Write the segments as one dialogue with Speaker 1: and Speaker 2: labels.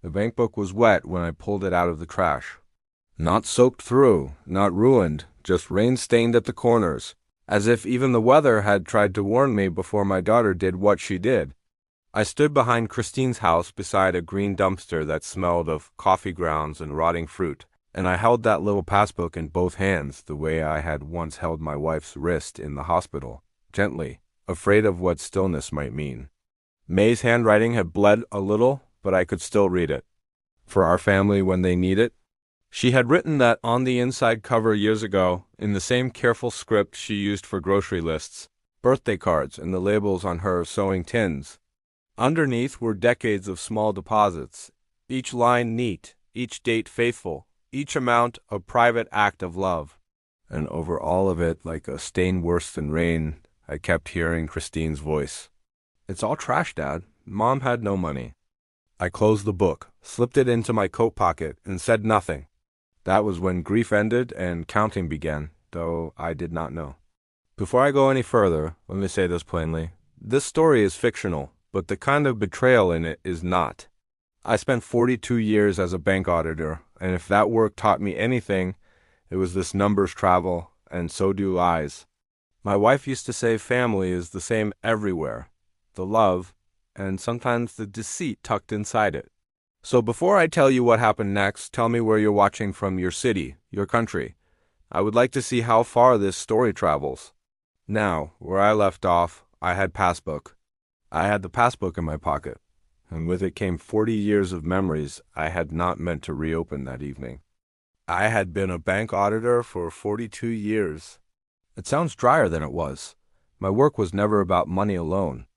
Speaker 1: The bank book was wet when I pulled it out of the trash. Not soaked through, not ruined, just rain-stained at the corners, as if even the weather had tried to warn me before my daughter did what she did. I stood behind Christine's house beside a green dumpster that smelled of coffee grounds and rotting fruit, and I held that little passbook in both hands the way I had once held my wife's wrist in the hospital, gently, afraid of what stillness might mean. May's handwriting had bled a little, but I could still read it. For our family when they need it. She had written that on the inside cover years ago, in the same careful script she used for grocery lists, birthday cards, and the labels on her sewing tins. Underneath were decades of small deposits, each line neat, each date faithful, each amount a private act of love. And over all of it, like a stain worse than rain, I kept hearing Christine's voice. "It's all trash, Dad. Mom had no money." I closed the book, slipped it into my coat pocket, and said nothing. That was when grief ended and counting began, though I did not know. Before I go any further, let me say this plainly. This story is fictional, but the kind of betrayal in it is not. I spent 42 years as a bank auditor, and if that work taught me anything, it was this numbers travel, and so do lies. My wife used to say family is the same everywhere. The love, and sometimes the deceit tucked inside it. So before I tell you what happened next, tell me where you're watching from, your city, your country. I would like to see how far this story travels. Now, where I left off, I had passbook. I had the passbook in my pocket, and with it came 40 years of memories I had not meant to reopen that evening. I had been a bank auditor for 42 years. It sounds drier than it was. My work was never about money alone.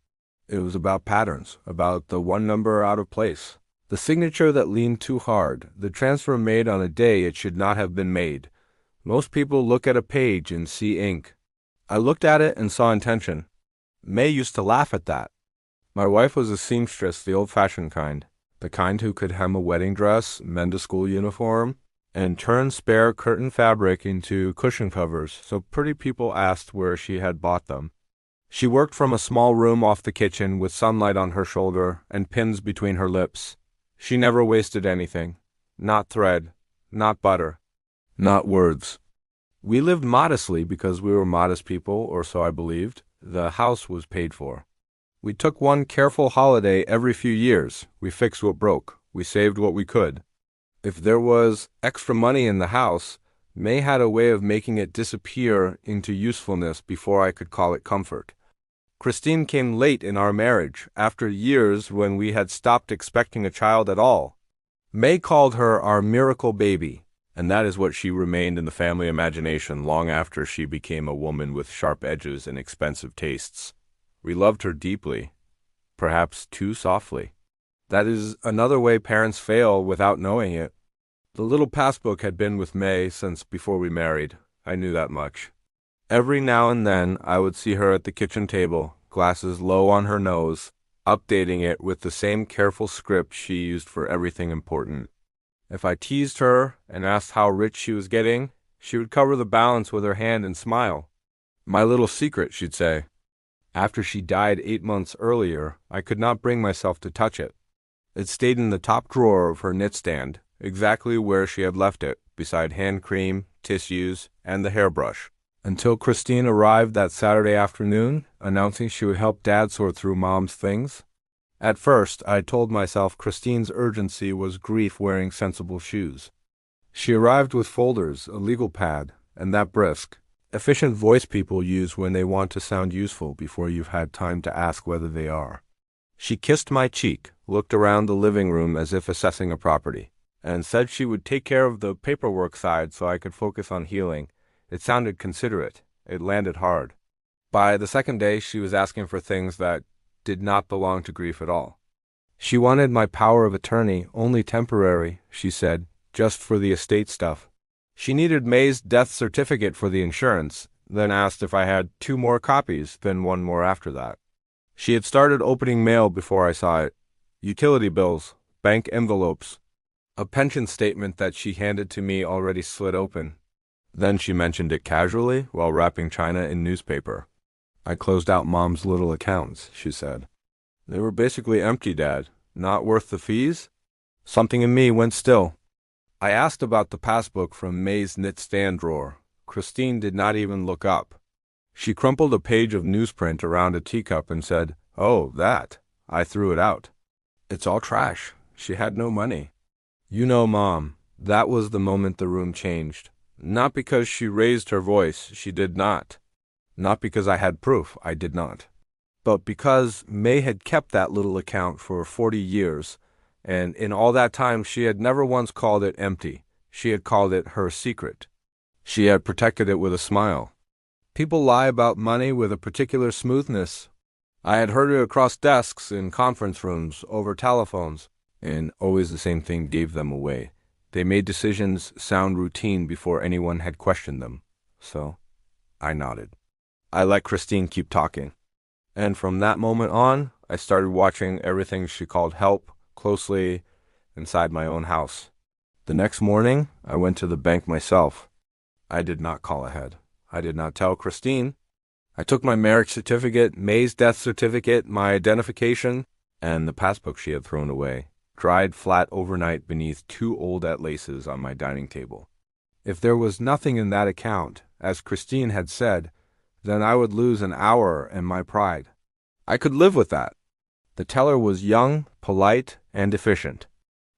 Speaker 1: It was about patterns, about the one number out of place, the signature that leaned too hard, the transfer made on a day it should not have been made. Most people look at a page and see ink. I looked at it and saw intention. May used to laugh at that. My wife was a seamstress, the old-fashioned kind, the kind who could hem a wedding dress, mend a school uniform, and turn spare curtain fabric into cushion covers so pretty people asked where she had bought them. She worked from a small room off the kitchen with sunlight on her shoulder and pins between her lips. She never wasted anything. Not thread, not butter, not words. We lived modestly because we were modest people, or so I believed. The house was paid for. We took one careful holiday every few years. We fixed what broke. We saved what we could. If there was extra money in the house, May had a way of making it disappear into usefulness before I could call it comfort. Christine came late in our marriage, after years when we had stopped expecting a child at all. May called her our miracle baby, and that is what she remained in the family imagination long after she became a woman with sharp edges and expensive tastes. We loved her deeply, perhaps too softly. That is another way parents fail without knowing it. The little passbook had been with May since before we married. I knew that much. Every now and then I would see her at the kitchen table, glasses low on her nose, updating it with the same careful script she used for everything important. If I teased her and asked how rich she was getting, she would cover the balance with her hand and smile. "My little secret," she'd say. After she died 8 months earlier, I could not bring myself to touch it. It stayed in the top drawer of her knitstand, exactly where she had left it, beside hand cream, tissues, and the hairbrush, until Christine arrived that Saturday afternoon, announcing she would help Dad sort through Mom's things. At first, I told myself Christine's urgency was grief wearing sensible shoes. She arrived with folders, a legal pad, and that brisk, efficient voice people use when they want to sound useful before you've had time to ask whether they are. She kissed my cheek, looked around the living room as if assessing a property, and said she would take care of the paperwork side so I could focus on healing. It sounded considerate. It landed hard. By the second day, she was asking for things that did not belong to grief at all. She wanted my power of attorney, only temporary, she said, just for the estate stuff. She needed May's death certificate for the insurance, then asked if I had 2 more copies, then 1 more after that. She had started opening mail before I saw it. Utility bills, bank envelopes, a pension statement that she handed to me already slid open. Then she mentioned it casually while wrapping china in newspaper. "I closed out Mom's little accounts," she said. "They were basically empty, Dad. Not worth the fees?" Something in me went still. I asked about the passbook from May's knit-stand drawer. Christine did not even look up. She crumpled a page of newsprint around a teacup and said, "Oh, that." I threw it out. "It's all trash. She had no money." You know, Mom, that was the moment the room changed. Not because she raised her voice, she did not. Not because I had proof, I did not. But because May had kept that little account for 40 years, and in all that time she had never once called it empty. She had called it her secret. She had protected it with a smile. People lie about money with a particular smoothness. I had heard it across desks, in conference rooms, over telephones, and always the same thing gave them away. They made decisions sound routine before anyone had questioned them. So, I nodded. I let Christine keep talking. And from that moment on, I started watching everything she called help closely inside my own house. The next morning, I went to the bank myself. I did not call ahead. I did not tell Christine. I took my marriage certificate, May's death certificate, my identification, and the passbook she had thrown away, dried flat overnight beneath 2 old atlases on my dining table. If there was nothing in that account, as Christine had said, then I would lose an hour and my pride. I could live with that. The teller was young, polite, and efficient.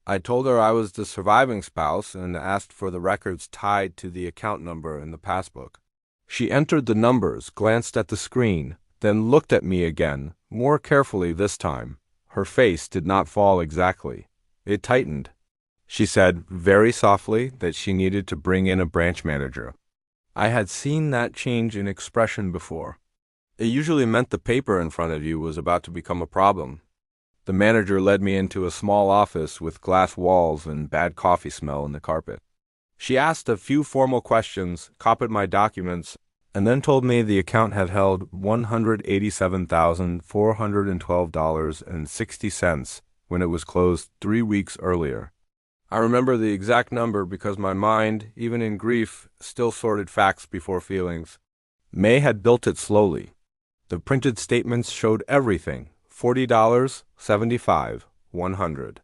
Speaker 1: I told her I was the surviving spouse and asked for the records tied to the account number in the passbook. She entered the numbers, glanced at the screen, then looked at me again, more carefully this time. Her face did not fall exactly. It tightened. She said, very softly, that she needed to bring in a branch manager. I had seen that change in expression before. It usually meant the paper in front of you was about to become a problem. The manager led me into a small office with glass walls and bad coffee smell in the carpet. She asked a few formal questions, copied my documents, and then told me the account had held $187,412.60 when it was closed 3 weeks earlier. I remember the exact number because my mind, even in grief, still sorted facts before feelings. May had built it slowly. The printed statements showed everything: $40, $75, $100.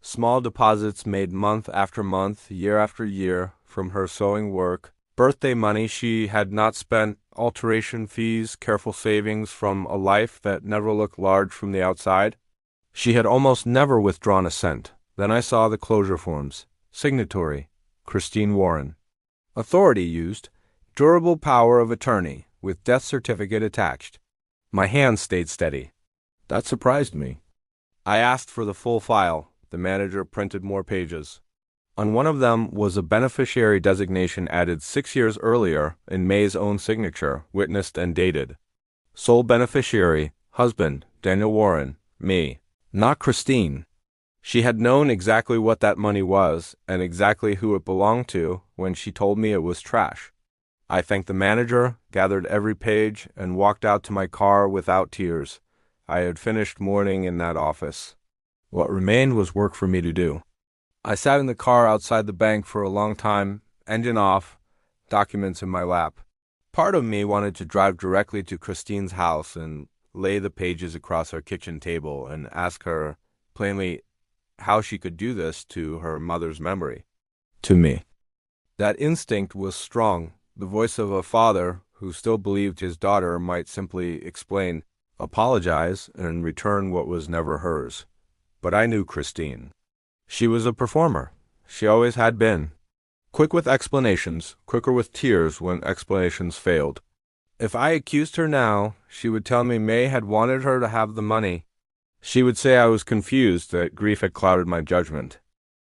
Speaker 1: Small deposits made month after month, year after year, from her sewing work, birthday money she had not spent, alteration fees, careful savings from a life that never looked large from the outside. She had almost never withdrawn a cent. Then I saw the closure forms. Signatory, Christine Warren. Authority used, durable power of attorney, with death certificate attached. My hand stayed steady. That surprised me. I asked for the full file. The manager printed more pages. On one of them was a beneficiary designation added 6 years earlier in May's own signature, witnessed and dated. Sole beneficiary, husband, Daniel Warren, me, not Christine. She had known exactly what that money was and exactly who it belonged to when she told me it was trash. I thanked the manager, gathered every page, and walked out to my car without tears. I had finished mourning in that office. What remained was work for me to do. I sat in the car outside the bank for a long time, engine off, documents in my lap. Part of me wanted to drive directly to Christine's house and lay the pages across her kitchen table and ask her, plainly, how she could do this to her mother's memory. To me. That instinct was strong, the voice of a father who still believed his daughter might simply explain, apologize, and return what was never hers. But I knew Christine. She was a performer. She always had been. Quick with explanations, quicker with tears when explanations failed. If I accused her now, she would tell me May had wanted her to have the money. She would say I was confused, that grief had clouded my judgment.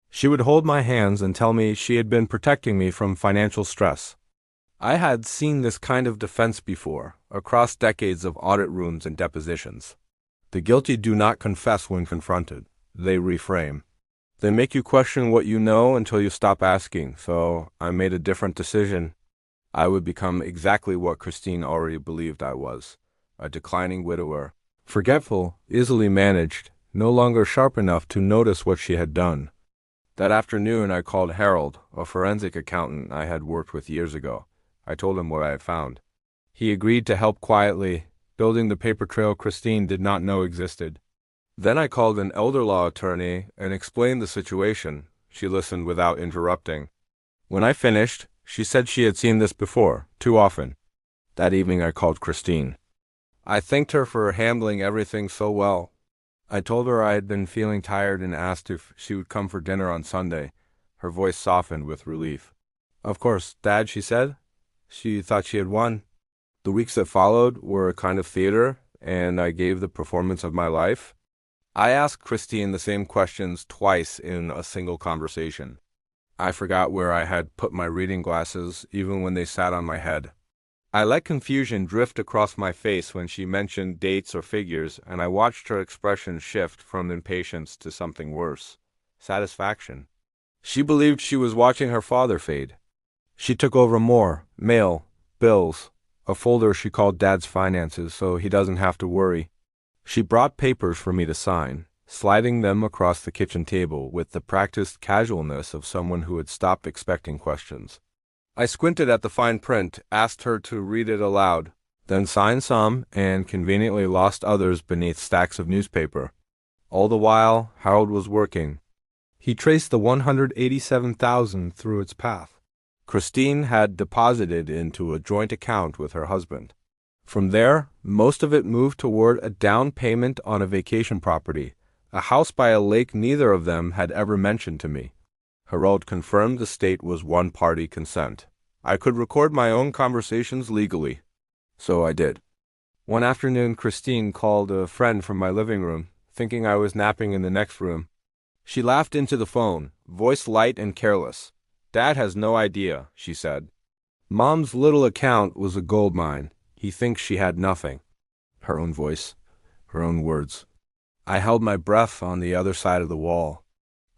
Speaker 1: She would hold my hands and tell me she had been protecting me from financial stress. I had seen this kind of defense before, across decades of audit rooms and depositions. The guilty do not confess when confronted. They reframe. They make you question what you know until you stop asking, so I made a different decision. I would become exactly what Christine already believed I was, a declining widower, forgetful, easily managed, no longer sharp enough to notice what she had done. That afternoon I called Harold, a forensic accountant I had worked with years ago. I told him what I had found. He agreed to help quietly, building the paper trail Christine did not know existed. Then I called an elder law attorney and explained the situation. She listened without interrupting. When I finished, she said she had seen this before, too often. That evening I called Christine. I thanked her for handling everything so well. I told her I had been feeling tired and asked if she would come for dinner on Sunday. Her voice softened with relief. Of course, Dad, she said. She thought she had won. The weeks that followed were a kind of theater, and I gave the performance of my life. I asked Christine the same questions twice in a single conversation. I forgot where I had put my reading glasses, even when they sat on my head. I let confusion drift across my face when she mentioned dates or figures, and I watched her expression shift from impatience to something worse, satisfaction. She believed she was watching her father fade. She took over more, mail, bills, a folder she called Dad's finances so he doesn't have to worry. She brought papers for me to sign, sliding them across the kitchen table with the practiced casualness of someone who had stopped expecting questions. I squinted at the fine print, asked her to read it aloud, then signed some and conveniently lost others beneath stacks of newspaper. All the while, Harold was working. He traced the $187,000 through its path. Christine had deposited into a joint account with her husband. From there, most of it moved toward a down payment on a vacation property, a house by a lake neither of them had ever mentioned to me. Harold confirmed the state was one-party consent. I could record my own conversations legally. So I did. One afternoon, Christine called a friend from my living room, thinking I was napping in the next room. She laughed into the phone, voice light and careless. Dad has no idea, she said. Mom's little account was a gold mine. He thinks she had nothing. Her own voice, her own words. I held my breath on the other side of the wall.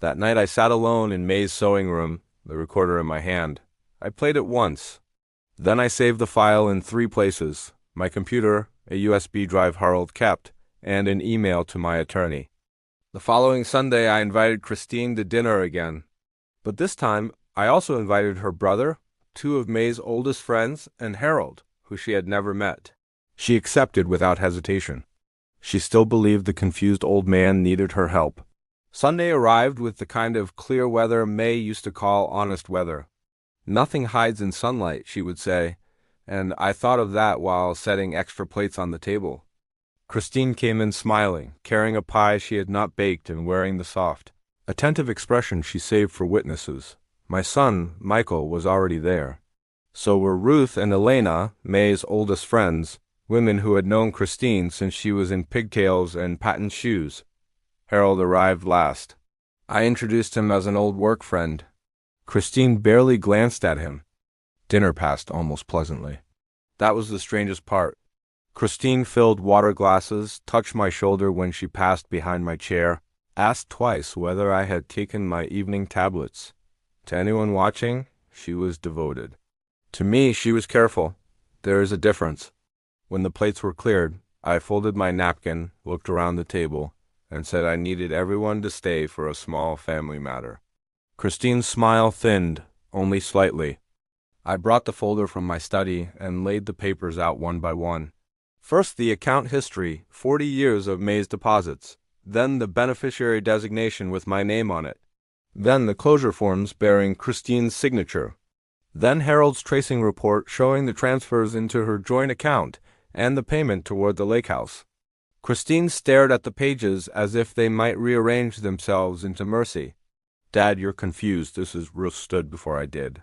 Speaker 1: That night I sat alone in May's sewing room, the recorder in my hand. I played it once. Then I saved the file in 3 places: my computer, a USB drive Harold kept, and an email to my attorney. The following Sunday I invited Christine to dinner again. But this time I also invited her brother, 2 of May's oldest friends, and Harold, who she had never met. She accepted without hesitation. She still believed the confused old man needed her help. Sunday arrived with the kind of clear weather May used to call honest weather. Nothing hides in sunlight, she would say, and I thought of that while setting extra plates on the table. Christine came in smiling, carrying a pie she had not baked and wearing the soft, attentive expression she saved for witnesses. My son, Michael, was already there. So were Ruth and Elena, May's oldest friends, women who had known Christine since she was in pigtails and patent shoes. Harold arrived last. I introduced him as an old work friend. Christine barely glanced at him. Dinner passed almost pleasantly. That was the strangest part. Christine filled water glasses, touched my shoulder when she passed behind my chair, asked twice whether I had taken my evening tablets. To anyone watching, she was devoted. To me, she was careful. There is a difference. When the plates were cleared, I folded my napkin, looked around the table, and said I needed everyone to stay for a small family matter. Christine's smile thinned, only slightly. I brought the folder from my study and laid the papers out one by one. First the account history, 40 years of May's deposits. Then the beneficiary designation with my name on it. Then the closure forms bearing Christine's signature. Then Harold's tracing report showing the transfers into her joint account and the payment toward the lake house. Christine stared at the pages as if they might rearrange themselves into mercy. Dad, you're confused. This is Ruth stood before I did.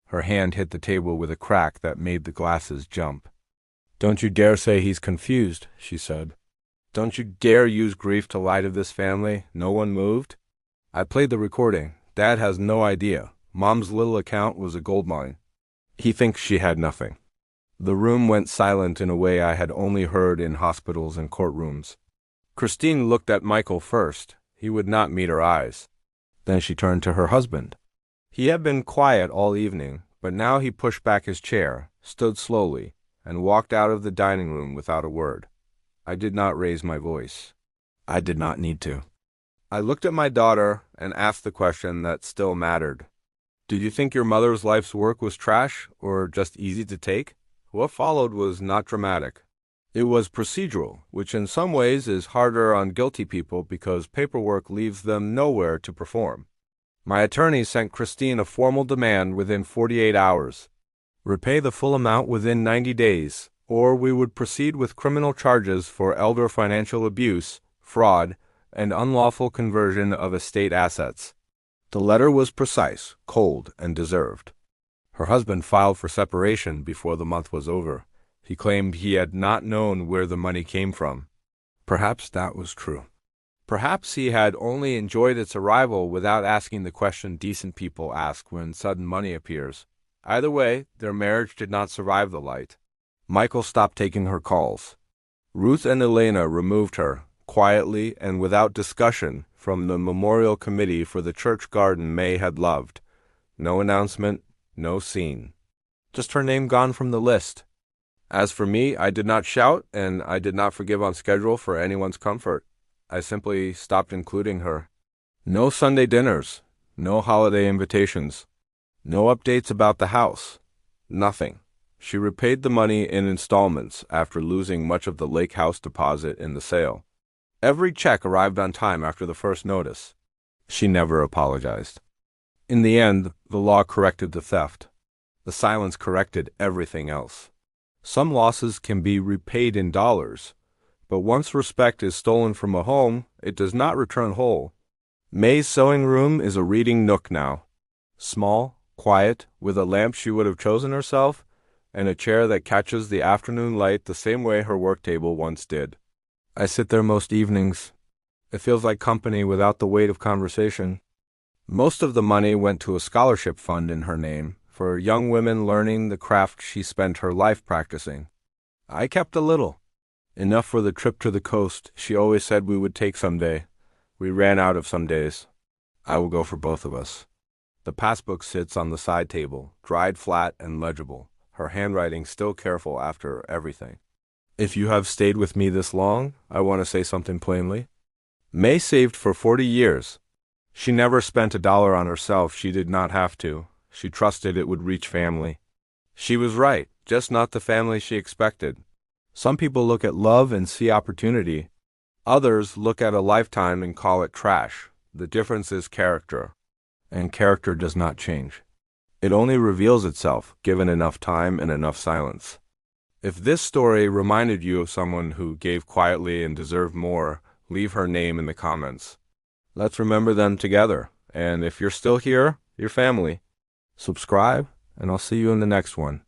Speaker 1: Her hand hit the table with a crack that made the glasses jump. Don't you dare say he's confused, she said. Don't you dare use grief to lie to this family. No one moved. I played the recording. Dad has no idea. Mom's little account was a gold mine. He thinks she had nothing. The room went silent in a way I had only heard in hospitals and courtrooms. Christine looked at Michael first. He would not meet her eyes. Then she turned to her husband. He had been quiet all evening, but now he pushed back his chair, stood slowly, and walked out of the dining room without a word. I did not raise my voice. I did not need to. I looked at my daughter and asked the question that still mattered. Did you think your mother's life's work was trash, or just easy to take? What followed was not dramatic. It was procedural, which in some ways is harder on guilty people because paperwork leaves them nowhere to perform. My attorney sent Christine a formal demand within 48 hours. Repay the full amount within 90 days, or we would proceed with criminal charges for elder financial abuse, fraud, and unlawful conversion of estate assets. The letter was precise, cold, and deserved. Her husband filed for separation before the month was over. He claimed he had not known where the money came from. Perhaps that was true. Perhaps he had only enjoyed its arrival without asking the question decent people ask when sudden money appears. Either way, their marriage did not survive the light. Michael stopped taking her calls. Ruth and Elena removed her, quietly and without discussion, from the memorial committee for the church garden May had loved. No announcement, no scene. Just her name gone from the list. As for me, I did not shout, and I did not forgive on schedule for anyone's comfort. I simply stopped including her. No Sunday dinners, no holiday invitations, no updates about the house, nothing. She repaid the money in installments after losing much of the lake house deposit in the sale. Every check arrived on time after the first notice. She never apologized. In the end, the law corrected the theft. The silence corrected everything else. Some losses can be repaid in dollars, but once respect is stolen from a home, it does not return whole. May's sewing room is a reading nook now. Small, quiet, with a lamp she would have chosen herself, and a chair that catches the afternoon light the same way her work table once did. I sit there most evenings. It feels like company without the weight of conversation. Most of the money went to a scholarship fund in her name, for young women learning the craft she spent her life practicing. I kept a little. Enough for the trip to the coast she always said we would take someday. We ran out of some days. I will go for both of us. The passbook sits on the side table, dried flat and legible, her handwriting still careful after everything. If you have stayed with me this long, I want to say something plainly. May saved for 40 years. She never spent $1 on herself she did not have to. She trusted it would reach family. She was right, just not the family she expected. Some people look at love and see opportunity. Others look at a lifetime and call it trash. The difference is character. And character does not change. It only reveals itself, given enough time and enough silence. If this story reminded you of someone who gave quietly and deserved more, leave her name in the comments. Let's remember them together. And if you're still here, your family. Subscribe, and I'll see you in the next one.